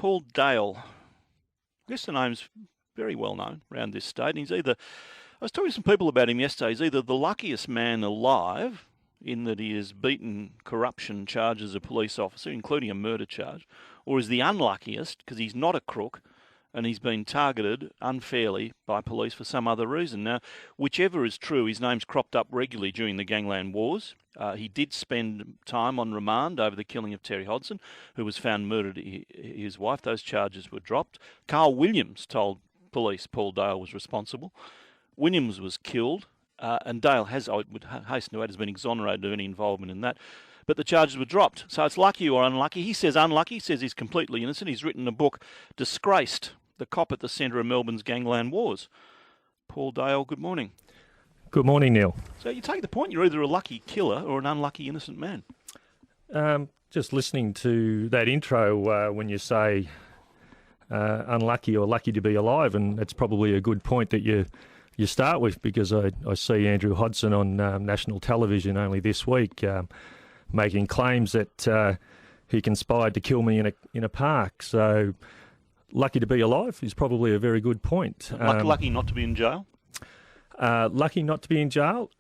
Paul Dale. I guess the name's very well known around this state. And I was talking to some people about him yesterday. He's either the luckiest man alive in that he has beaten corruption charges as a police officer, including a murder charge, or is the unluckiest because he's not a crook and he's been targeted unfairly by police for some other reason. Now, whichever is true, his name's cropped up regularly during the gangland wars. He did spend time on remand over the killing of Terry Hodson, who was found murdered his wife. Those charges were dropped. Carl Williams told police Paul Dale was responsible. Williams was killed, and Dale has, I would hasten to add, has been exonerated of any involvement in that. But the charges were dropped. So it's lucky or unlucky. He says unlucky. He says he's completely innocent. He's written a book, Disgraced, the cop at the centre of Melbourne's gangland wars. Paul Dale, good morning. Good morning, Neil. So you take the point, you're either a lucky killer or an unlucky innocent man. Just listening to that intro when you say unlucky or lucky to be alive, and it's probably a good point that you start with, because I see Andrew Hodson on national television only this week making claims that he conspired to kill me in a park. So lucky to be alive is probably a very good point. Lucky not to be in jail? Lucky not to be in jail?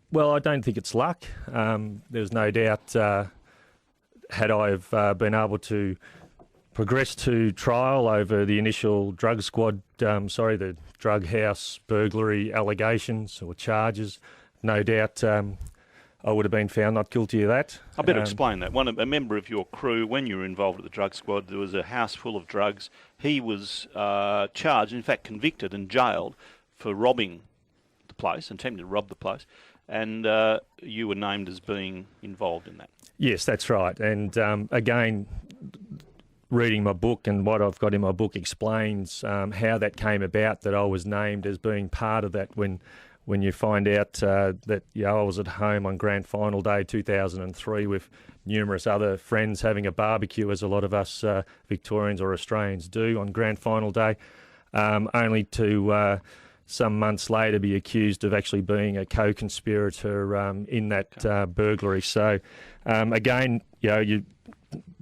Well, I don't think it's luck. There's no doubt had I have been able to progress to trial over the initial the drug house burglary allegations or charges, no doubt I would have been found not guilty of that. I better explain that. A member of your crew, when you were involved at the drug squad, there was a house full of drugs. He was charged, in fact convicted and jailed for robbing the place, attempting to rob the place, and you were named as being involved in that. Yes, that's right. And again, reading my book and what I've got in my book explains how that came about, that I was named as being part of that when you find out that I was at home on Grand Final Day 2003 with numerous other friends having a barbecue, as a lot of us Victorians or Australians do on Grand Final Day, only to some months later be accused of actually being a co-conspirator in that burglary. So again,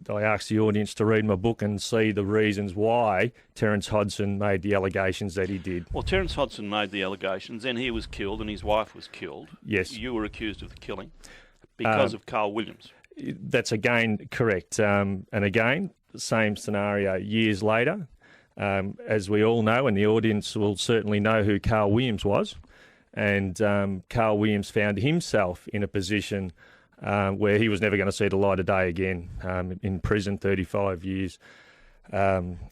I asked the audience to read my book and see the reasons why Terence Hodson made the allegations that he did. Well, Terence Hodson made the allegations, then he was killed and his wife was killed. Yes. You were accused of the killing because of Carl Williams. That's again correct. And again, same scenario years later. As we all know, and the audience will certainly know who Carl Williams was, and Carl Williams found himself in a position where he was never going to see the light of day again, in prison, 35 years,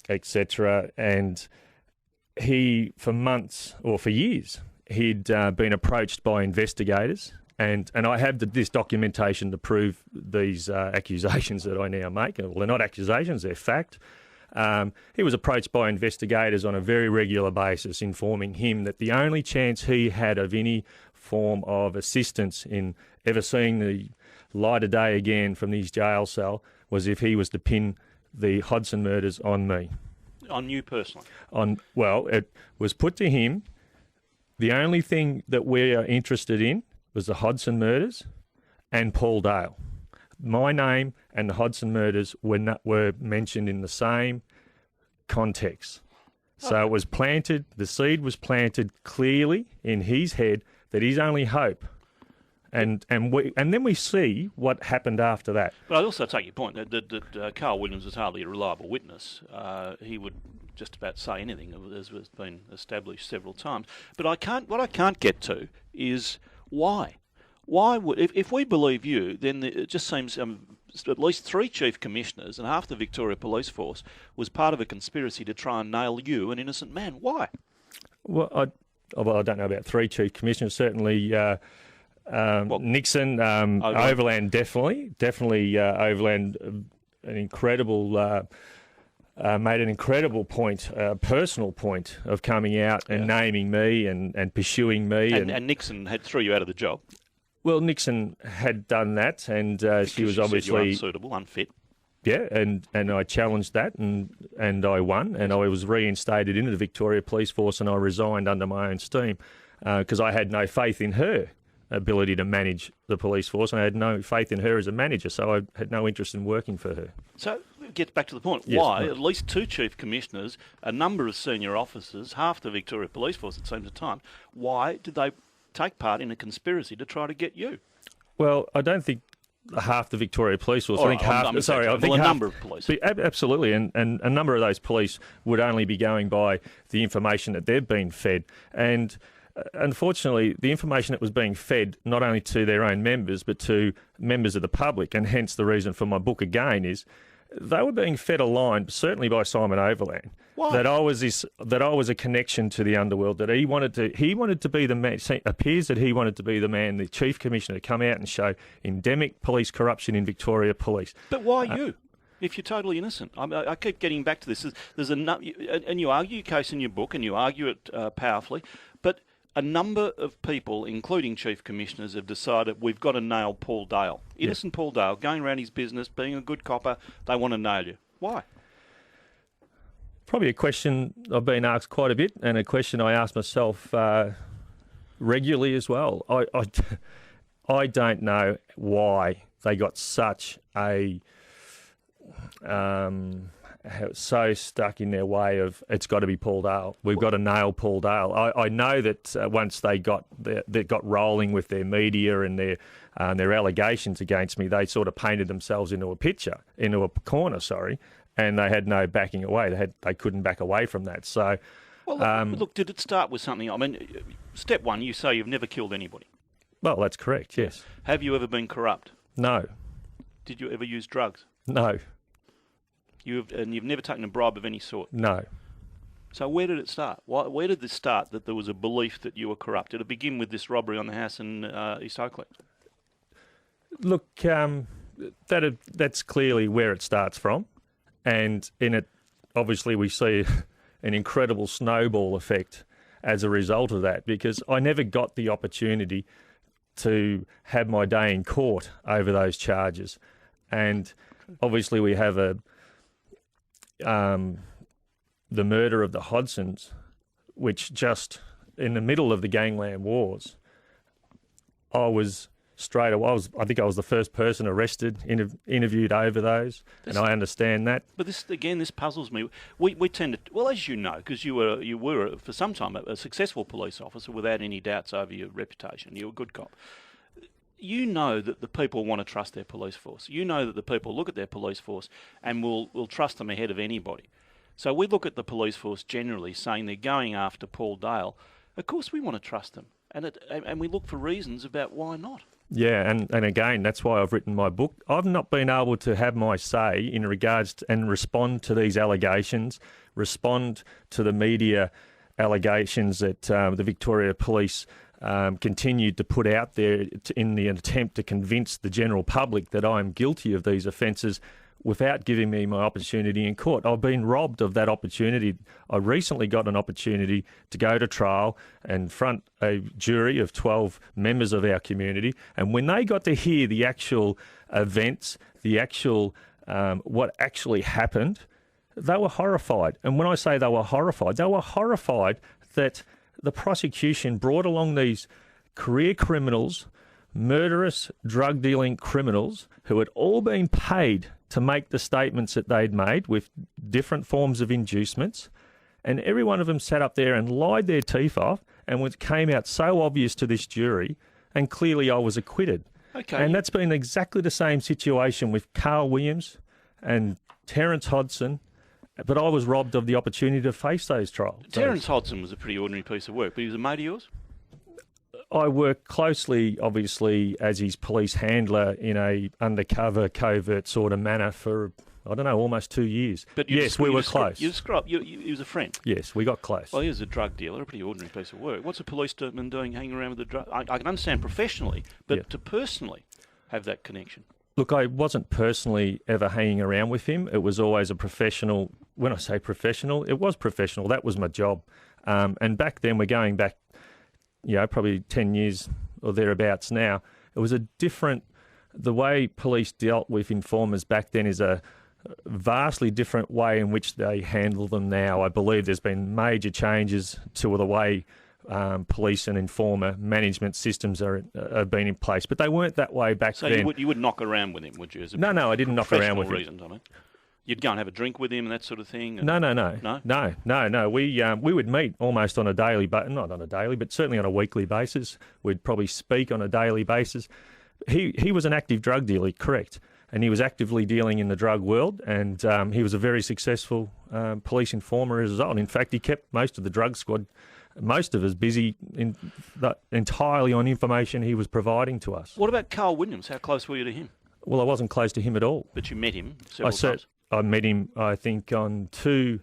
etc. And he, for months or for years, he'd been approached by investigators, and I have this documentation to prove these accusations that I now make. Well, they're not accusations, they're fact. He was approached by investigators on a very regular basis, informing him that the only chance he had of any form of assistance in ever seeing the light of day again from his jail cell was if he was to pin the Hodson murders on me. On you personally? Well, it was put to him, the only thing that we are interested in was the Hodson murders and Paul Dale. My name and the Hodson murders were mentioned in the same context. So it was planted, the seed was planted clearly in his head that his only hope, and then we see what happened after that. But I also take your point that Carl Williams was hardly a reliable witness. He would just about say anything, as has been established several times. But what I can't get to is why. Why would, if we believe you, then it just seems at least 3 chief commissioners and half the Victoria Police Force was part of a conspiracy to try and nail you, an innocent man. Why? Well, I don't know about 3 chief commissioners. Certainly Nixon, Overland, definitely Overland, an incredible. Made an incredible point, personal point, of coming out and naming me and pursuing me. And Nixon had threw you out of the job. Well, Nixon had done that, and she was obviously said you were unsuitable, unfit. Yeah, and I challenged that, and I won, and I was reinstated into the Victoria Police Force, and I resigned under my own steam because I had no faith in her ability to manage the police force, and I had no faith in her as a manager, so I had no interest in working for her. So that gets back to the point. Yes, Why right. at least 2 chief commissioners, a number of senior officers, half the Victoria Police Force, it seems at times, why did they take part in a conspiracy to try to get you? Well, I don't think half the Victoria Police Force. All I think right, half. I'm Sorry, I exaggerating. think Well, a half, number of police. Absolutely, and a number of those police would only be going by the information that they've been fed, and unfortunately, the information that was being fed not only to their own members but to members of the public, and hence the reason for my book again is they were being fed a line, certainly by Simon Overland, Why? that I was a connection to the underworld. That he wanted to be the man. It appears that he wanted to be the man, the chief commissioner, to come out and show endemic police corruption in Victoria Police. But why you? If you're totally innocent, I keep getting back to this. There's and you argue your case in your book, and you argue it powerfully. But a number of people, including chief commissioners, have decided we've got to nail Paul Dale, innocent Paul Dale, going around his business, being a good copper. They want to nail you. Why? Probably a question I've been asked quite a bit, and a question I ask myself regularly as well. I don't know why they got such a so stuck in their way of it's got to be Paul Dale. We've got to nail Paul Dale. I know that once they got rolling with their media and their allegations against me, they sort of painted themselves into a corner. And they had no backing away. They couldn't back away from that. So, well, look, did it start with something? I mean, step one, you say you've never killed anybody. Well, that's correct. Yes. Have you ever been corrupt? No. Did you ever use drugs? No. You've never taken a bribe of any sort? No. So where did it start? Where did this start that there was a belief that you were corrupt? Did it begin with this robbery on the house in East Oakland? Look, that's clearly where it starts from. And in it, obviously, we see an incredible snowball effect as a result of that, because I never got the opportunity to have my day in court over those charges. And obviously, we have the murder of the Hodsons, which just in the middle of the Gangland Wars, I think I was the first person arrested, interviewed over those, and I understand that. But this puzzles me. We tend to, well, as you know, because you were for some time a successful police officer without any doubts over your reputation. You were a good cop. You know that the people want to trust their police force. You know that the people look at their police force and will trust them ahead of anybody. So we look at the police force generally saying they're going after Paul Dale. Of course we want to trust them, and we look for reasons about why not. Yeah, and again, that's why I've written my book. I've not been able to have my say in regards to, and respond to these allegations, respond to the media allegations that the Victoria Police continued to put out there in the attempt to convince the general public that I'm guilty of these offences without giving me my opportunity in court. I've been robbed of that opportunity. I recently got an opportunity to go to trial and front a jury of 12 members of our community. And when they got to hear the actual events, what actually happened, they were horrified. And when I say they were horrified that the prosecution brought along these career criminals, murderous, drug-dealing criminals who had all been paid to make the statements that they'd made with different forms of inducements, and every one of them sat up there and lied their teeth off, and it came out so obvious to this jury, and clearly I was acquitted. Okay. And that's been exactly the same situation with Carl Williams and Terence Hodson, but I was robbed of the opportunity to face those trials. Terence Hodson was a pretty ordinary piece of work, but he was a mate of yours? I worked closely, obviously, as his police handler in a undercover, covert sort of manner for, I don't know, almost 2 years. But yes, we were close. He was a friend? Yes, we got close. Well, he was a drug dealer, a pretty ordinary piece of work. What's a policeman doing hanging around with a drug? I can understand professionally, but to personally have that connection. Look, I wasn't personally ever hanging around with him. It was always a professional. When I say professional, it was professional. That was my job. And back then, we're going back, probably 10 years or thereabouts now. It was a different, the way police dealt with informers back then is a vastly different way in which they handle them now. I believe there's been major changes to the way police and informer management systems have been in place, but they weren't that way back then. So you would knock around with him, would you? No, I didn't knock around with him. Reasons, I mean. You'd go and have a drink with him and that sort of thing? And... No. No? We would meet almost on a daily, not on a daily, but certainly on a weekly basis. We'd probably speak on a daily basis. He was an active drug dealer, correct, and he was actively dealing in the drug world, and he was a very successful police informer as a result. In fact, he kept most of the drug squad, most of us, busy entirely on information he was providing to us. What about Carl Williams? How close were you to him? Well, I wasn't close to him at all. But you met him several times? I met him, I think, on two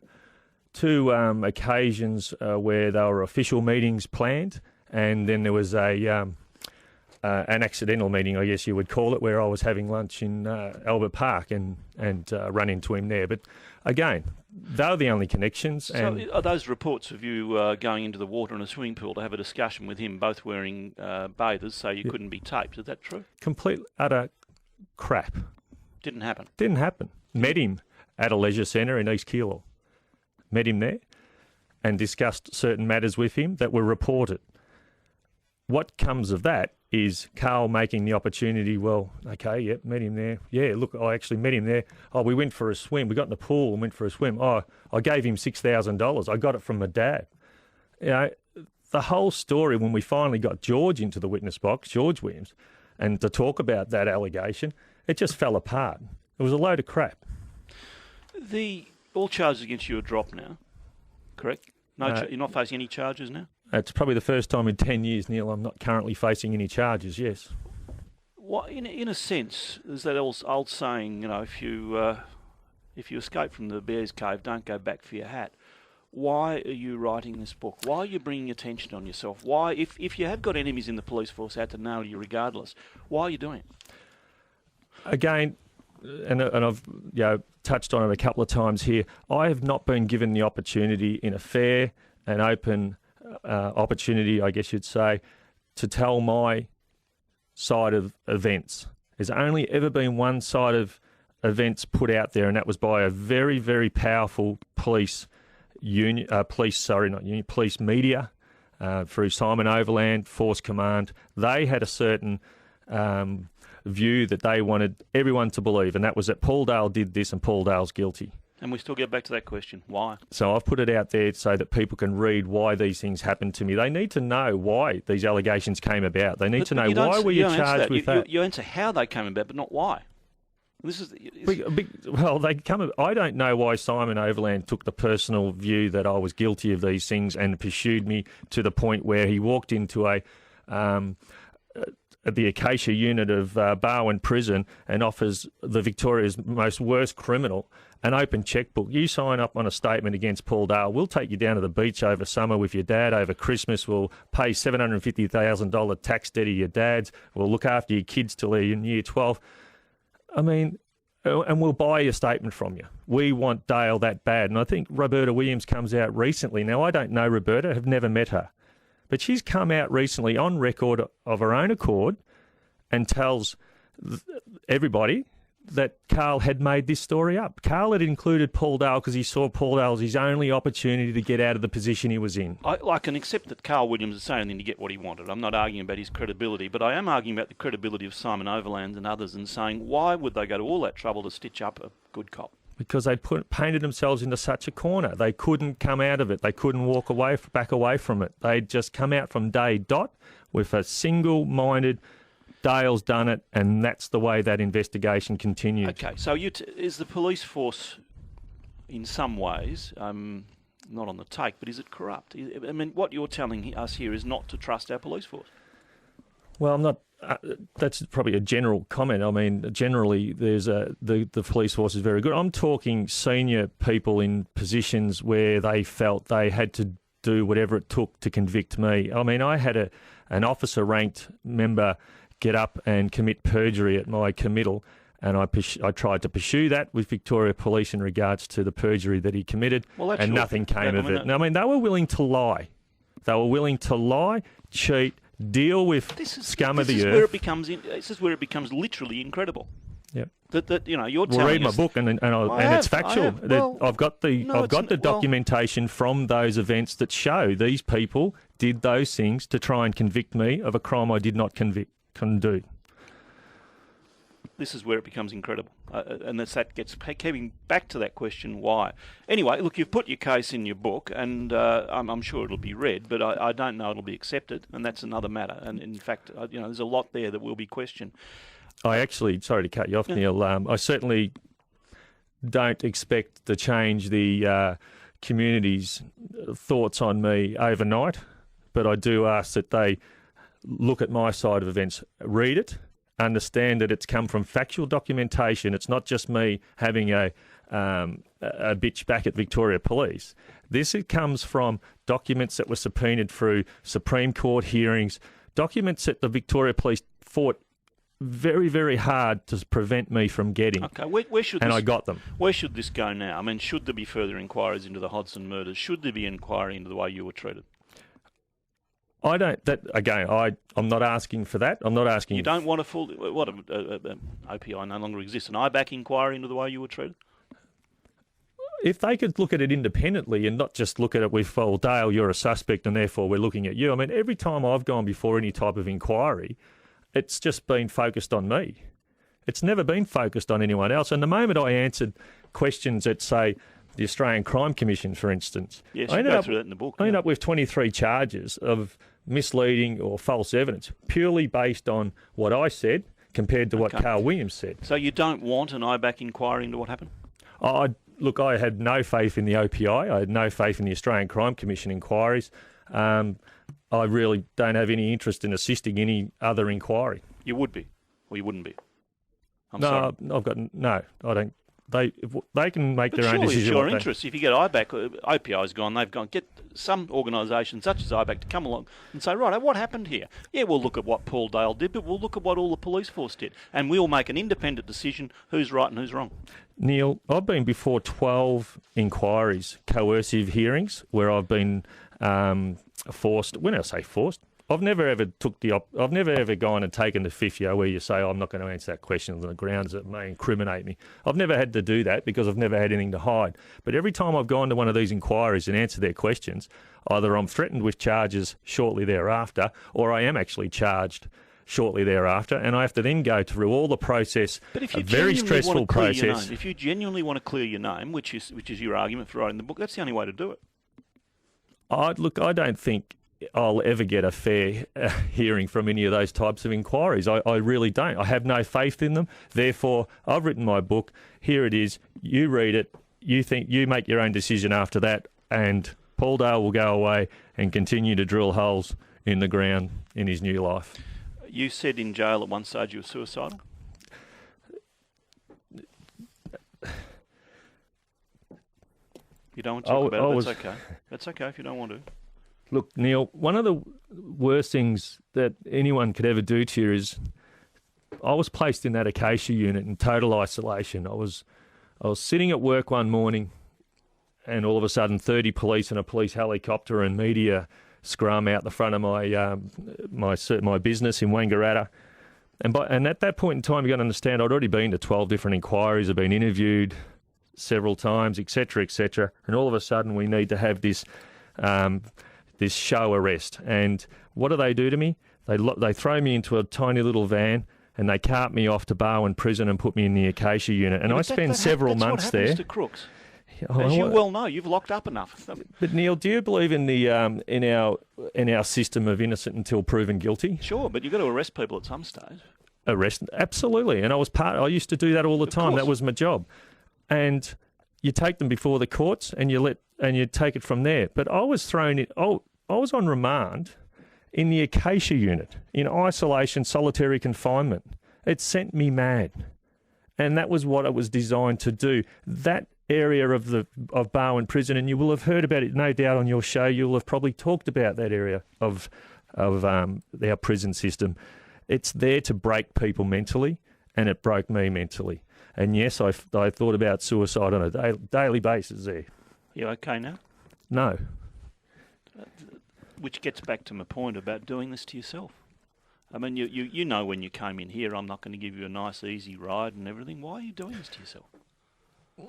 occasions where there were official meetings planned, and then there was an accidental meeting, I guess you would call it, where I was having lunch in Albert Park and run into him there. But again, they were the only connections. So are those reports of you going into the water in a swimming pool to have a discussion with him, both wearing bathers, so you couldn't be taped? Is that true? Complete, utter crap. Didn't happen? Didn't happen. Met him at a leisure centre in East Keilor. Met him there and discussed certain matters with him that were reported. What comes of that is Carl making the opportunity, well, okay, yep, met him there. Yeah, look, I actually met him there. Oh, we went for a swim. We got in the pool and went for a swim. Oh, I gave him $6,000. I got it from my dad. You know, the whole story, when we finally got George into the witness box, George Williams, and to talk about that allegation, it just fell apart. It was a load of crap. All charges against you are dropped now, correct? You're not facing any charges now? It's probably the first time in 10 years, Neil, I'm not currently facing any charges, yes. What, in a sense, there's that old saying, you know, if you escape from the bear's cave, don't go back for your hat. Why are you writing this book? Why are you bringing attention on yourself? Why, if you have got enemies in the police force out to nail you regardless, why are you doing it? Again, and I've touched on it a couple of times here, I have not been given the opportunity in a fair and open opportunity, I guess you'd say, to tell my side of events. There's only ever been one side of events put out there, and that was by a very, very powerful police media through Simon Overland, Force Command. They had a certain view that they wanted everyone to believe, and that was that Paul Dale did this and Paul Dale's guilty. And we still get back to that question, why? So I've put it out there so that people can read why these things happened to me. They need to know why these allegations came about. They need to know why were you charged with that. You answer how they came about, but not why. Well, I don't know why Simon Overland took the personal view that I was guilty of these things and pursued me to the point where he walked into the Acacia unit of Barwon Prison and offers the Victoria's most worst criminal an open checkbook. You sign up on a statement against Paul Dale. We'll take you down to the beach over summer with your dad. Over Christmas, we'll pay $750,000 tax debt to your dads. We'll look after your kids till they're in year 12. I mean, and we'll buy a statement from you. We want Dale that bad. And I think Roberta Williams comes out recently. Now, I don't know Roberta, have never met her. But she's come out recently on record of her own accord and tells everybody that Carl had made this story up. Carl had included Paul Dale because he saw Paul Dale as his only opportunity to get out of the position he was in. I can accept that Carl Williams is saying anything to get what he wanted. I'm not arguing about his credibility, but I am arguing about the credibility of Simon Overland and others and saying, why would they go to all that trouble to stitch up a good cop? Because they painted themselves into such a corner. They couldn't come out of it. They couldn't back away from it. They'd just come out from day dot with a single-minded, Dale's done it, and that's the way that investigation continued. Okay, so is the police force, in some ways, not on the take, but is it corrupt? I mean, what you're telling us here is not to trust our police force. Well, I'm not. That's probably a general comment. I mean, generally, the police force is very good. I'm talking senior people in positions where they felt they had to do whatever it took to convict me. I mean, I had an officer-ranked member get up and commit perjury at my committal, and I tried to pursue that with Victoria Police in regards to the perjury that he committed, and nothing came of it. I mean, they were willing to lie. They were willing to lie, cheat, deal with scum of the earth. This is where it becomes literally incredible. Yep. That you're telling read my book and it's factual. I've got the documentation from those events that show these people did those things to try and convict me of a crime I did not do. This is where it becomes incredible. And that gets keeping back to that question, why? Anyway, look, you've put your case in your book, and I'm sure it'll be read, but I don't know it'll be accepted, and that's another matter. And in fact, there's a lot there that will be questioned. I actually, sorry to cut you off, Neil, I certainly don't expect to change the community's thoughts on me overnight, but I do ask that they look at my side of events, read it, understand that it's come from factual documentation. It's not just me having a bitch back at Victoria Police. It comes from documents that were subpoenaed through Supreme Court hearings, documents that the Victoria Police fought very, very hard to prevent me from getting. Okay, where should I got them. Where should this go now? I mean, should there be further inquiries into the Hodson murders? Should there be inquiry into the way you were treated? I don't. That again. I'm not asking for that. I'm not asking. You don't want a full. What OPI no longer exists. An IBAC inquiry into the way you were treated. If they could look at it independently and not just look at it with, well, Dale, you're a suspect and therefore we're looking at you. I mean, every time I've gone before any type of inquiry, it's just been focused on me. It's never been focused on anyone else. And the moment I answered questions at, say, the Australian Crime Commission, for instance, yes, you go through that in the book. I ended up with 23 charges of misleading or false evidence, purely based on what I said compared to what Carl Williams said. So you don't want an IBAC inquiry into what happened? Look, I had no faith in the OPI. I had no faith in the Australian Crime Commission inquiries. I really don't have any interest in assisting any other inquiry. You would be, or you wouldn't be? I'm sorry. I don't. They can make their own decision. Surely it's your interest. If you get IBAC, OPI's gone, they've gone. Get some organisation such as IBAC to come along and say, right, what happened here? Yeah, we'll look at what Paul Dale did, but we'll look at what all the police force did. And we'll make an independent decision who's right and who's wrong. Neil, I've been before 12 inquiries, coercive hearings, where I've been forced. When I say forced, I've never ever I've never ever gone and taken the fifth year where you say, I'm not going to answer that question on the grounds that may incriminate me. I've never had to do that because I've never had anything to hide. But every time I've gone to one of these inquiries and answered their questions, either I'm threatened with charges shortly thereafter, or I am actually charged shortly thereafter, and I have to then go through all the process, but if you a very stressful process. If you genuinely want to clear your name, which is your argument for writing the book, that's the only way to do it. I don't think I'll ever get a fair hearing from any of those types of inquiries. I really don't. I have no faith in them. Therefore, I've written my book. Here it is. You read it. You make your own decision after that, and Paul Dale will go away and continue to drill holes in the ground in his new life. You said in jail at one stage you were suicidal? You don't want to talk about it? That's okay. That's okay if you don't want to. Look, Neil, one of the worst things that anyone could ever do to you is I was placed in that Acacia unit in total isolation. I was sitting at work one morning and all of a sudden 30 police and a police helicopter and media scrum out the front of my business in Wangaratta. And at that point in time, you've got to understand, I'd already been to 12 different inquiries, I've been interviewed several times, etc., etc. And all of a sudden, we need to have this show arrest. And what do they do to me? They throw me into a tiny little van and they cart me off to Barwon Prison and put me in the Acacia unit. And I spent several months there. That's what happens to crooks. As you well know, you've locked up enough. But Neil, do you believe in the in our system of innocent until proven guilty? Sure, but you've got to arrest people at some stage. Arrest, absolutely. And I used to do that all the time. That was my job. And you take them before the courts and you take it from there. But I was thrown in. I was on remand in the Acacia unit in isolation, solitary confinement. It sent me mad, and that was what it was designed to do. That area of Barwon Prison, and you will have heard about it, no doubt, on your show. You'll have probably talked about that area of our prison system. It's there to break people mentally, and it broke me mentally. And yes, I thought about suicide on a daily basis there. You okay now? No. Which gets back to my point about doing this to yourself. I mean, you know when you came in here, I'm not going to give you a nice, easy ride and everything. Why are you doing this to yourself?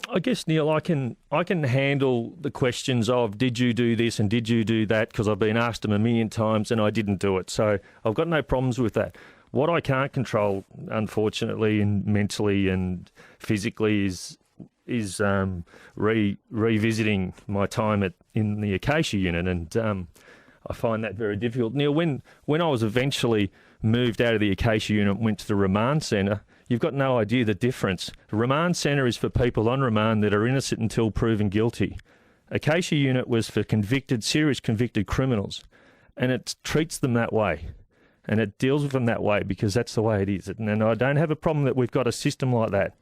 I guess, Neil, I can handle the questions of did you do this and did you do that, because I've been asked them a million times and I didn't do it. So I've got no problems with that. What I can't control, unfortunately, and mentally and physically, is revisiting my time in the Acacia unit, and I find that very difficult. Neil, when I was eventually moved out of the Acacia unit and went to the remand centre, you've got no idea the difference. The remand centre is for people on remand that are innocent until proven guilty. Acacia unit was for serious convicted criminals, and it treats them that way. And it deals with them that way because that's the way it is. And I don't have a problem that we've got a system like that.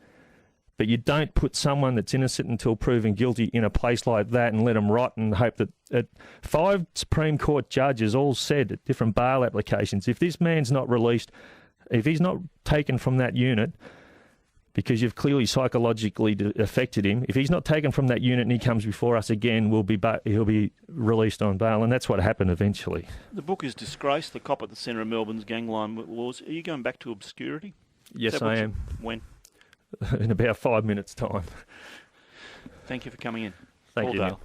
But you don't put someone that's innocent until proven guilty in a place like that and let them rot and hope that 5 Supreme Court judges all said at different bail applications, if this man's not released, if he's not taken from that unit because you've clearly psychologically affected him, if he's not taken from that unit and he comes before us again, he'll be released on bail. And that's what happened eventually. The book is Disgrace, the cop at the centre of Melbourne's gangline laws. Are you going back to obscurity? Yes, I am. When? In about 5 minutes' time. Thank you for coming in. Thank All you, day. Neil.